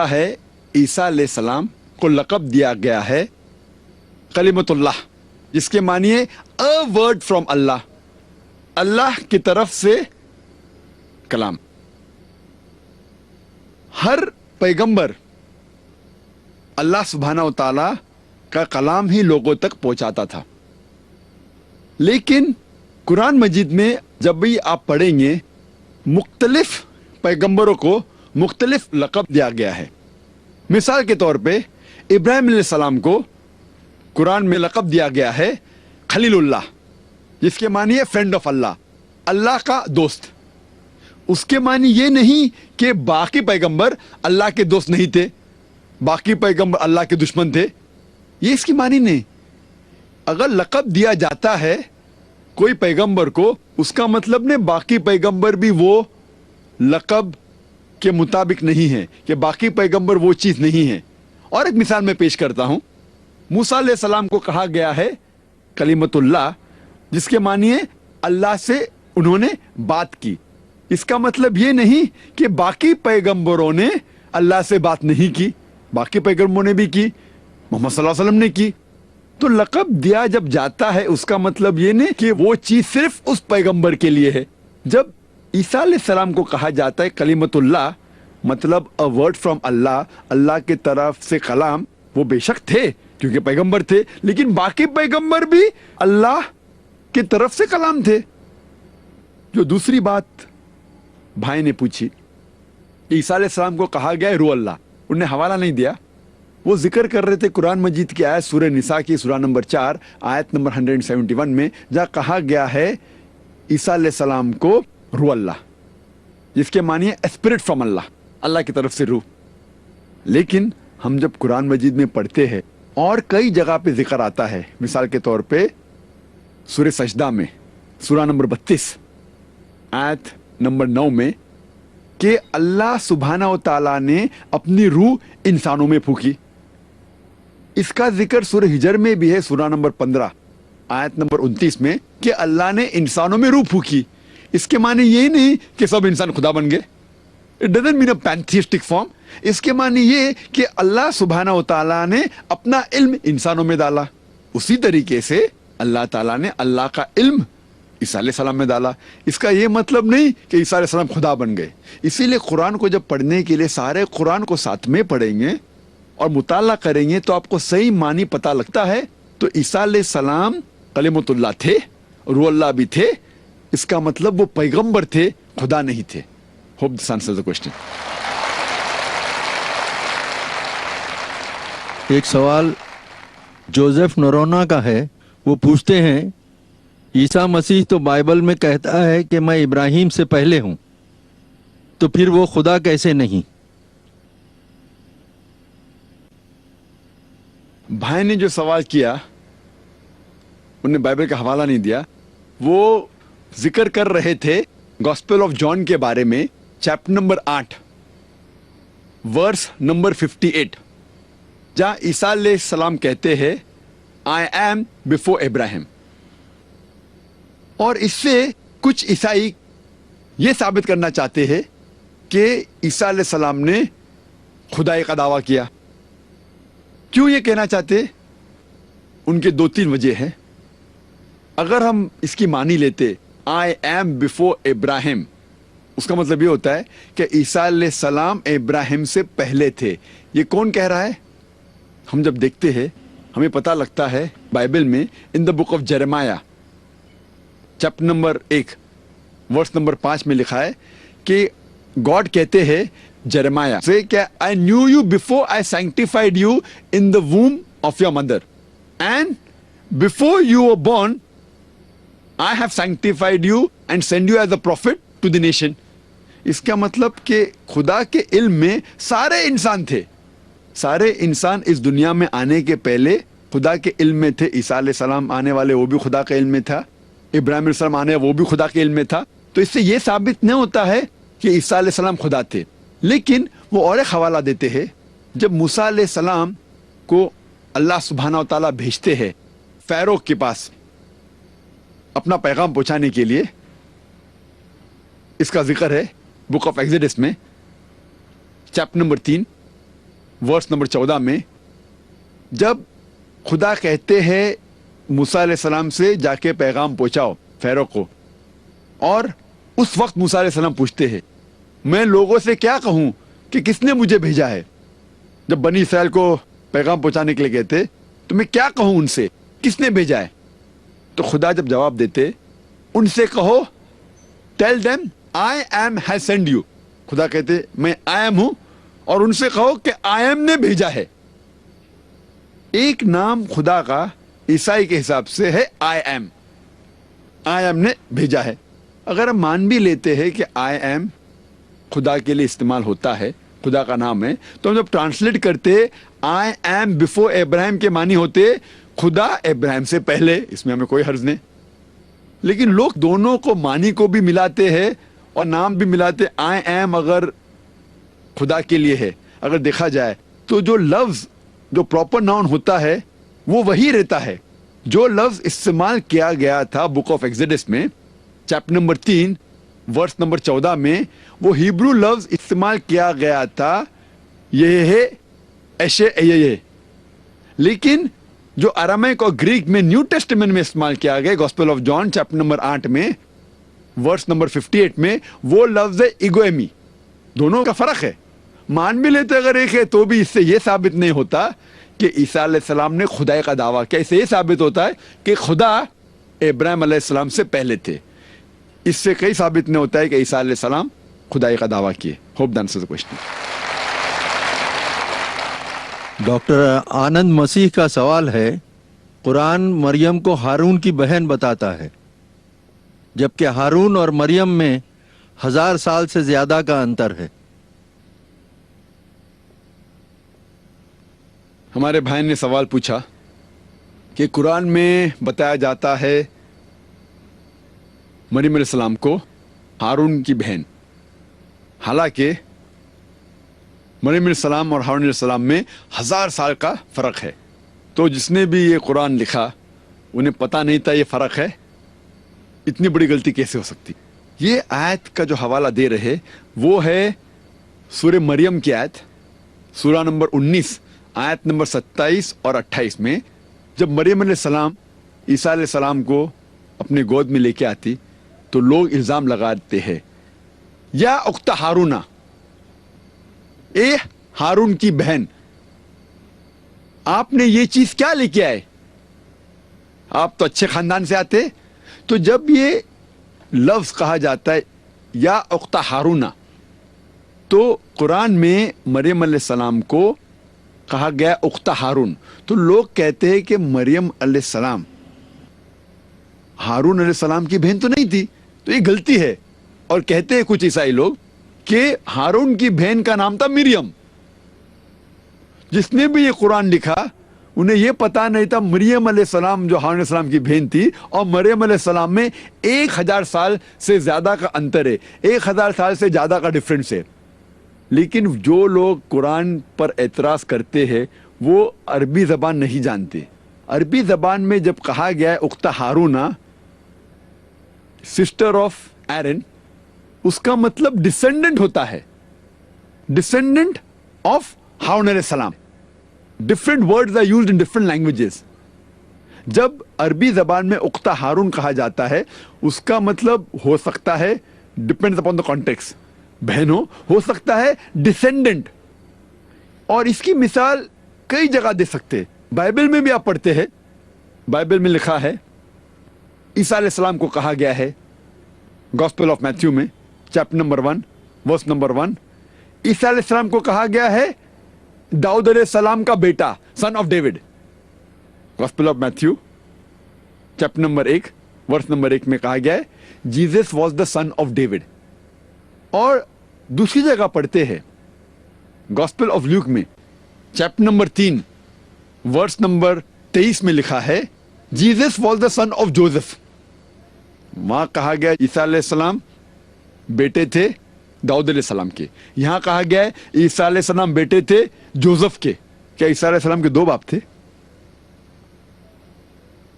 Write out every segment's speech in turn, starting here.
ہے عیسیٰ علیہ السلام کو لقب دیا گیا ہے کلمۃ اللہ، جس کے معنی ہے اے ورڈ فرام اللہ، اللہ کی طرف سے کلام۔ ہر پیغمبر اللہ سبحانہ و تعالی کا کلام ہی لوگوں تک پہنچاتا تھا، لیکن قرآن مجید میں جب بھی آپ پڑھیں گے مختلف پیغمبروں کو مختلف لقب دیا گیا ہے۔ مثال کے طور پہ ابراہیم علیہ السلام کو قرآن میں لقب دیا گیا ہے خلیل اللہ، جس کے معنی ہے فرینڈ آف اللہ، اللہ کا دوست۔ اس کے معنی یہ نہیں کہ باقی پیغمبر اللہ کے دوست نہیں تھے، باقی پیغمبر اللہ کے دشمن تھے، یہ اس کی معنی نہیں۔ اگر لقب دیا جاتا ہے کوئی پیغمبر کو، اس کا مطلب نہیں باقی پیغمبر بھی وہ لقب کے مطابق نہیں ہے، کہ باقی پیغمبر وہ چیز نہیں ہے۔ اور ایک مثال میں پیش کرتا ہوں، موسیٰ علیہ السلام کو کہا گیا ہے کلمۃ اللہ، جس کے معنی ہے اللہ سے انہوں نے بات کی۔ اس کا مطلب یہ نہیں کہ باقی پیغمبروں نے اللہ سے بات نہیں کی، باقی پیغمبروں نے بھی کی، محمد صلی اللہ علیہ وسلم نے کی۔ تو لقب دیا جب جاتا ہے اس کا مطلب یہ نہیں کہ وہ چیز صرف اس پیغمبر کے لیے ہے۔ جب عیسیٰ علیہ السلام کو کہا جاتا ہے کلمۃ اللہ، مطلب اے ورڈ فرام اللہ، اللہ کی طرف سے کلام، وہ بے شک تھے کیونکہ پیغمبر تھے، لیکن باقی پیغمبر بھی اللہ کی طرف سے کلام تھے۔ جو دوسری بات بھائی نے پوچھی، عیسیٰ علیہ السلام کو کہا گیا ہے روح اللہ، انہوں نے حوالہ نہیں دیا، وہ ذکر کر رہے تھے قرآن مجید کی آیت سورہ نساء کی سورہ نمبر 4 آیت نمبر 171 میں، جہاں کہا گیا ہے عیسیٰ علیہ السلام کو روح اللہ، جس کے معنی ہے اسپرٹ فرام اللہ، اللہ کی طرف سے روح۔ لیکن ہم جب قرآن مجید میں پڑھتے ہیں اور کئی جگہ پہ ذکر آتا ہے، مثال کے طور پہ سورہ سجدہ میں سورہ نمبر 32 آیت نمبر 9 میں، کہ اللہ سبحانہ و تعالیٰ نے اپنی روح انسانوں میں پھونکی۔ اس کا ذکر سورہ ہجر میں بھی ہے سورہ نمبر 15 آیت نمبر 29 میں، کہ اللہ نے انسانوں میں روح پھونکی۔ اس کے معنی یہ نہیں کہ سب انسان خدا بن گئے، It doesn't mean a pantheistic form۔ اس کے معنی یہ کہ اللہ سبحانہ و تعالیٰ نے اپنا علم انسانوں میں ڈالا، اسی طریقے سے اللہ تعالیٰ نے اللہ کا علم عیسیٰ علیہ السلام میں ڈالا۔ اس کا یہ مطلب نہیں کہ عیسیٰ علیہ السلام خدا بن گئے۔ اسی لیے قرآن کو جب پڑھنے کے لیے سارے قرآن کو ساتھ میں پڑھیں گے اور مطالعہ کریں گے تو آپ کو صحیح معنی پتہ لگتا ہے۔ تو عیسیٰ علیہ السلام کلمۃ اللہ تھے، روح اللہ بھی تھے، اس کا مطلب وہ پیغمبر تھے، خدا نہیں تھے۔ Hope this answers the question. ایک سوال جوزف نورونا کا ہے، وہ پوچھتے ہیں عیسیٰ مسیح تو بائبل میں کہتا ہے کہ میں ابراہیم سے پہلے ہوں، تو پھر وہ خدا کیسے نہیں؟ بھائی نے جو سوال کیا، انہوں نے بائبل کا حوالہ نہیں دیا، وہ ذکر کر رہے تھے گاسپل آف جان کے بارے میں، چیپٹر نمبر 8 ورس نمبر 58، جہاں عیسیٰ علیہ السلام کہتے ہیں آئی ایم بفور ابراہیم۔ اور اس سے کچھ عیسائی یہ ثابت کرنا چاہتے ہیں کہ عیسیٰ علیہ السلام نے خدائی کا دعویٰ کیا۔ کیوں یہ کہنا چاہتے؟ ان کے 2-3 وجہ ہیں۔ اگر ہم اس کی معنی لیتے آئی ایم بفور ابراہیم، اس کا مطلب یہ ہوتا ہے کہ عیسیٰ علیہ السلام ابراہیم سے پہلے تھے۔ یہ کون کہہ رہا ہے؟ ہم جب دیکھتے ہیں ہمیں پتہ لگتا ہے بائبل میں in the book of Jeremiah chapter number 1 verse number 5 میں لکھا ہے کہ گاڈ کہتے ہیں جرمایہ سے کہ I knew you before I sanctified you in the womb of your mother and before you were born I have sanctified you and sent you as a prophet to the nation۔ اس کا مطلب کہ خدا کے علم میں سارے انسان تھے، سارے انسان اس دنیا میں آنے کے پہلے خدا کے علم میں تھے۔ عیسیٰ علیہ السلام آنے والے وہ بھی خدا کے علم میں تھا، ابراہیم علیہ السلام آنے وہ بھی خدا کے علم میں تھا۔ تو اس سے یہ ثابت نہیں ہوتا ہے کہ عیسیٰ علیہ السلام خدا تھے، لیکن وہ اور ایک حوالہ دیتے ہیں۔ جب موسیٰ علیہ السلام کو اللہ سبحانہ و تعالیٰ بھیجتے ہیں فیرو کے پاس اپنا پیغام پہنچانے کے لیے، اس کا ذکر ہے بک آف ایگزڈس میں چیپٹر نمبر 3 वर्स नंबर 14 में, जब खुदा कहते हैं मूसा अलैहिस्सलाम से जाके पैगाम पहुंचाओ फ़ैरो को, और उस वक्त मूसा अलैहिस्सलाम पूछते हैं मैं लोगों से क्या कहूं कि किसने मुझे भेजा है। जब बनी इसराइल को पैगाम पहुंचाने के लिए कहते तो मैं क्या कहूं उनसे, किसने भेजा है, तो खुदा जब जवाब देते उनसे कहो tell them I am has send you. खुदा कहते मैं आई एम हूं, और उनसे कहो कि आई एम ने भेजा है। एक नाम खुदा का ईसाई के हिसाब से है आई एम ने भेजा है। अगर हम मान भी लेते हैं कि आई एम खुदा के लिए इस्तेमाल होता है, खुदा का नाम है, तो हम जब ट्रांसलेट करते आई एम बिफोर इब्राहिम के मानी होते खुदा इब्राहिम से पहले, इसमें हमें कोई हर्ज नहीं। लेकिन लोग दोनों को मानी को भी मिलाते हैं और नाम भी मिलाते। आई एम अगर खुदा के लिए है, अगर देखा जाए तो जो लफ्ज जो प्रॉपर नाउन होता है वो वही रहता है। जो लफ्ज इस्तेमाल किया गया था बुक ऑफ एक्सोडस में चैप्टर नंबर 3 वर्स नंबर 14 में, वो हिब्रू लफ्ज इस्तेमाल किया गया था ये है एशे। लेकिन जो अरामिक और ग्रीक में न्यू टेस्टामेंट में इस्तेमाल किया गया gospel of John chapter number 8 में वर्स नंबर 58 में, वो लफ्ज है इगोएमी। दोनों का फर्क है। मान भी लेते अगर एक है तो भी इससे यह साबित नहीं होता कि ईसा अलैहिस्सलाम ने खुदाई का दावा किया। इससे यह साबित होता है कि खुदा इब्राहिम अलैहिस्सलाम से पहले थे। इससे कई साबित नहीं होता है कि ईसा अलैहिस्सलाम खुदाई का दावा किए। Hope that answers the question. Doctor Anand Masih का सवाल है, कुरान मरियम को हारून की बहन बताता है, जबकि हारून और मरियम में 1000 साल से ज्यादा का अंतर है। हमारे भाई ने सवाल पूछा कि कुरान में बताया जाता है मरियम अलैहिस्सलाम को हारून की बहन, हालांकि मरियम अलैहिस्सलाम और हारून अलैहिस्सलाम में 1000 साल का फर्क है। तो जिसने भी ये कुरान लिखा उन्हें पता नहीं था ये फर्क है। इतनी बड़ी गलती कैसे हो सकती। ये आयत का जो हवाला दे रहे वो है सूरह मरियम की आयत, सूरा नंबर 19 आयत नंबर 27 और 28 में, जब मरियम अलैहिस्सलाम ईसा अलैहिस्सलाम को अपने गोद में लेके आती तो लोग इल्जाम लगाते हैं या उख्ता हारूना, ए हारून की बहन, आपने ये चीज क्या लेके आए, आप तो अच्छे खानदान से आते। तो जब ये लफ्ज कहा जाता है या उख्ता हारूना, तो कुरान में मरियम अलैहिस्सलाम को कहा गया उख्ता हारून, तो लोग कहते हैं कि मरियम अलैहिस्सलाम हारून अलैहिस्सलाम की बहन तो नहीं थी। तो ये गलती है। और कहते हैं कुछ ईसाई लोग कि हारून की बहन का नाम था मिरियम। जिसने भी ये कुरान लिखा उन्हें ये पता नहीं था मरियम अलैहिस्सलाम जो हारून अलैहिस्सलाम की बहन थी और मरियम अलैहिस्सलाम में 1000 साल से ज्यादा का अंतर है, 1000 साल से ज्यादा का डिफरेंस है। लेकिन जो लोग कुरान पर एतराज करते हैं वो अरबी जबान नहीं जानते। अरबी जबान में जब कहा गया है उख्ता हारूना, सिस्टर ऑफ एरन, उसका मतलब डिसेंडेंट होता है, डिसेंडेंट ऑफ हारून अलैहिस्सलाम। Different words are used in different languages. जब अरबी जबान में उख्ता हारून कहा जाता है उसका मतलब हो सकता है, डिपेंड्स अपॉन द कॉन्टेक्स्ट, बहन हो सकता है डिसेंडेंट। और इसकी मिसाल कई जगह दे सकते हैं। बाइबल में भी आप पढ़ते हैं, बाइबल में लिखा है ईसा अलैहिस्सलाम को कहा गया है गॉस्पेल ऑफ मैथ्यू में chapter number 1 verse number 1, Isa अलैहिस्सलाम को कहा गया है दाऊद अलैहिस्सलाम का बेटा, son of David. Gospel of Matthew chapter number 1 verse number 1 में कहा गया है Jesus was the son of David. और दूसरी जगह पढ़ते हैं गॉस्पेल ऑफ ल्यूक में चैप्टर नंबर 3 वर्स नंबर 23 में लिखा है Jesus was the son of Joseph. वहां कहा गया ईसा अलैहिस्सलाम बेटे थे दाऊद अलैहिस्सलाम के, यहां कहा गया है ईसा अलैहिस्सलाम बेटे थे जोसेफ के। क्या ईसा अलैहिस्सलाम के 2 बाप थे?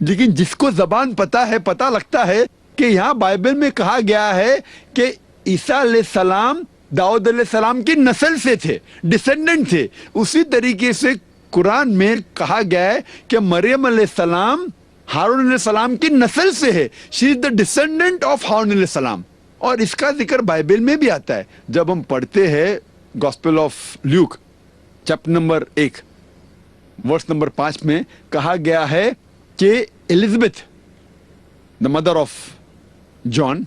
लेकिन जिसको जबान पता है, पता लगता है कि यहां बाइबल में कहा गया है कि ईसा अलैहिस्सलाम दाऊद अलैहिस्सलाम की नस्ल से थे, डिसेंडेंट थे। उसी तरीके से कुरान में कहा गया है कि मरियम अलैहिस्सलाम हारून अलैहिस्सलाम की नस्ल से है। She is the descendant of Haroon अलैहिस्सलाम। और इसका जिक्र बाइबल में भी आता है। जब हम पढ़ते हैं gospel of Luke chapter number 1 verse number 5 में कहा गया है कि Elizabeth the mother of John,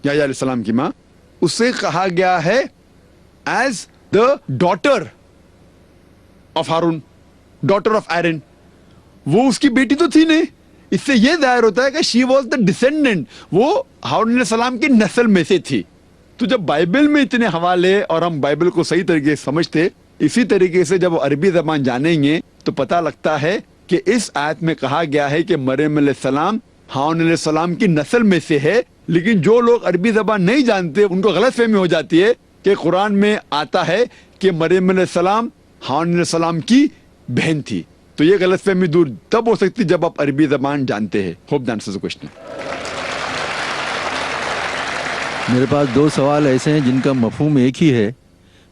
Yahya अलैहिस्सलाम की मां, उसे कहा गया है as the daughter of Haroon, daughter of Aaron. वो उसकी बेटी तो थी नहीं। इससे यह जाहिर होता है कि शी वॉज द डिसेंडेंट, वो हारून अलैहिस्सलाम की नस्ल में से थी। तो जब बाइबल में इतने हवाले और हम बाइबल को सही तरीके से समझते, इसी तरीके से जब अरबी जबान जानेंगे तो पता लगता है कि इस आयत में कहा गया है कि मरियम अलैहिस्सलाम हारून अलैहिस्सलाम की नस्ल में से है। लेकिन जो लोग अरबी जबान नहीं जानते उनको गलतफहमी हो जाती है कि कुरान में आता है कि मरियम अलैहिस्सलाम हारून अलैहिस्सलाम की बहन थी। तो ये गलतफहमी दूर तब हो सकती जब आप अरबी जबान जानते हैं। Hope that answers the question. मेरे पास 2 सवाल ऐसे हैं जिनका मफहूम एक ही है।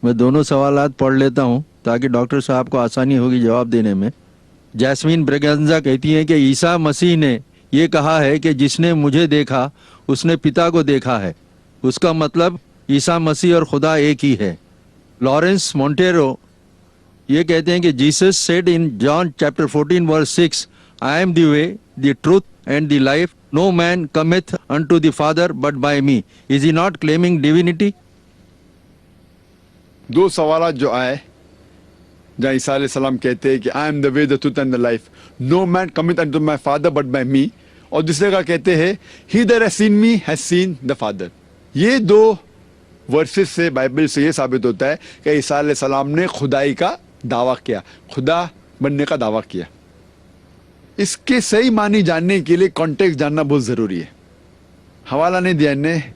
मैं दोनों सवालात पढ़ लेता हूं ताकि डॉक्टर साहब को आसानी होगी जवाब देने में। जैस्मीन ब्रेगंजा कहती हैं कि ईसा मसीह ने ये कहा है कि जिसने मुझे देखा उसने पिता को देखा है। उसका मतलब ईसा मसीह और खुदा एक ही है। लॉरेंस मोंटेरो ये कहते हैं कि Jesus said in John chapter 14 verse 6, I am the way, the truth and the life, no man cometh unto the father but by me. Is he not claiming divinity? 2 सवाल जो आए जहाँ ईसा अलैहिस्सलाम कहते हैं कि I am the way, the truth and the life, no man cometh unto my father but by me, और दूसरे का कहते हैं he that has seen me has seen the father. ये 2 वर्सेस से बाइबल से ये साबित होता है कि ईसा अलैहिस्सलाम ने खुदाई का दावा किया, खुदा बनने का दावा किया। इसके सही मानी जानने के लिए कॉन्टेक्स्ट जानना बहुत जरूरी है। हवाला नहीं दिया इन्हें।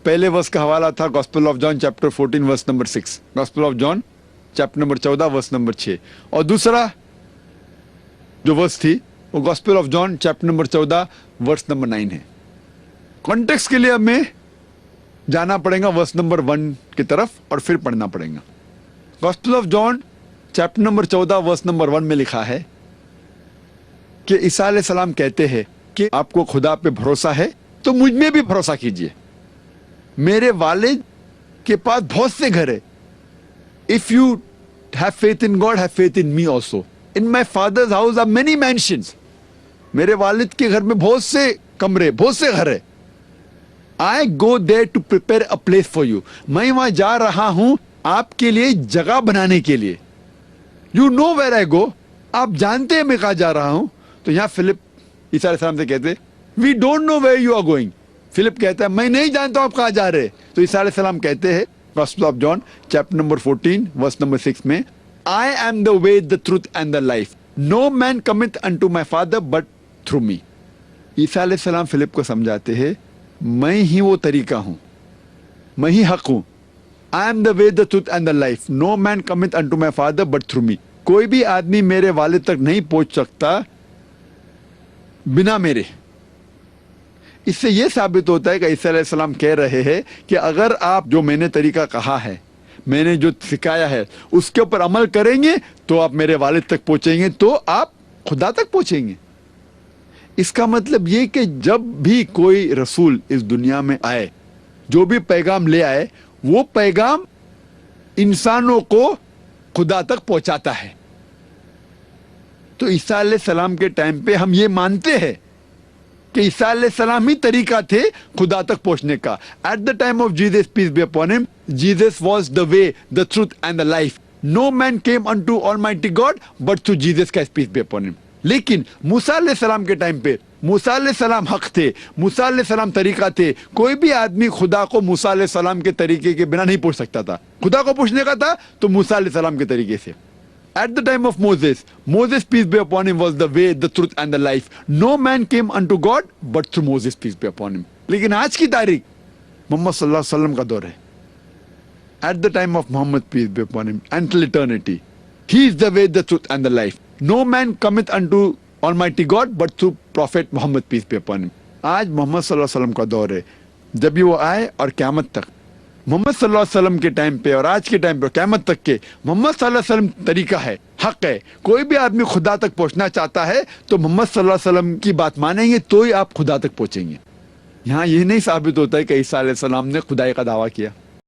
पहले वर्स का हवाला था gospel of John chapter 14 verse number 6, gospel of John chapter number 14 verse number 6, और दूसरा जो वर्स थी वो gospel of John chapter number 14 verse number 9 है। कॉन्टेक्स्ट के लिए हमें जाना पड़ेगा वर्स नंबर 1 की तरफ और फिर पढ़ना पड़ेगा। Gospel of John chapter number 14 verse number 1 में लिखा है कि ईसा अलैहिस्सलाम कहते हैं कि आपको खुदा पे भरोसा है तो मुझ में भी भरोसा कीजिए। मेरे वालिद के पास बहुत से घर है। If you have faith in God, have faith in me also. In my father's house are many mansions. मेरे वालिद के घर में बहुत से कमरे, बहुत से घर है। I go there to prepare a place for you. मैं वहां जा रहा हूं आपके लिए जगह बनाने के लिए। यू नो वेयर आई गो। आप जानते हैं मैं कहा जा रहा हूं। तो यहां फिलिप ईसा अलैहिस्सलाम से कहते we don't know where you are going. Philip कहता है मैं नहीं जानता आप कहां जा रहे। तो ईसा अलैहिस्सलाम कहते हैं gospel of John chapter number 14 verse number 6 में, I am the way, the truth and the life, no man cometh unto my father but through me. Isa अलैहिस्सलाम फिलिप को समझाते हैं मैं ही वो तरीका हूं, मैं ही हक हूं। I am the way, the truth and the life, no man cometh unto my father but through me. कोई भी आदमी मेरे वालिद तक नहीं पहुंच सकता बिना मेरे। इससे यह साबित होता है कि ईसा अलैहिस्सलाम कह रहे हैं कि अगर आप जो मैंने तरीका कहा है, मैंने जो सिखाया है, उसके ऊपर अमल करेंगे तो आप मेरे वालिद तक पहुंचेंगे, तो आप खुदा तक पहुंचेंगे। इसका मतलब ये कि जब भी कोई रसूल इस दुनिया में आए, जो भी पैगाम ले आए, वो पैगाम इंसानों को खुदा तक पहुंचाता है। तो ईसा अलैहिस्सलाम के टाइम पे हम ये मानते हैं कि ईसा अलैहिस्सलाम ही तरीका थे खुदा तक पहुंचने का। At the time of Jesus peace be upon him, Jesus was the way, the truth and the life. No man came unto almighty God but through Jesus Christ peace be upon him. लेकिन मूसा अलैहिस्सलाम के time पे मूसा अलैहिस्सलाम हक थे, मूसा अलैहिस्सलाम तरीका थे। कोई भी आदमी खुदा को मूसा अलैहिस्सलाम के तरीके के बिना नहीं पूछ सकता था। खुदा को पूछने का था तो मूसा अलैहिस्सलाम के तरीके से। At the time of Moses, Moses peace be upon him was the way, the truth and the life. No man came unto God but through Moses peace be upon him. लेकिन आज की तारीख मोहम्मद सल्लल्लाहु अलैहि वसल्लम का दौर है। At the time of Muhammad peace be upon him until eternity, he is the way, the truth and the life. No man cometh unto Almighty God but through Prophet Muhammad peace be upon him. आज मोहम्मद सल्लल्लाहु अलैहि वसल्लम का दौर है। जब भी वो आए और क़यामत तक محمد صلی اللہ علیہ وسلم کے ٹائم پہ اور آج کے ٹائم پہ قیامت تک کے محمد صلی اللہ علیہ وسلم طریقہ ہے، حق ہے. کوئی بھی آدمی خدا تک پہنچنا چاہتا ہے تو محمد صلی اللہ علیہ وسلم کی بات مانیں گے تو ہی آپ خدا تک پہنچیں گے. یہاں یہ نہیں ثابت ہوتا ہے کہ عیسیٰ علیہ السلام نے خدائی کا دعویٰ کیا.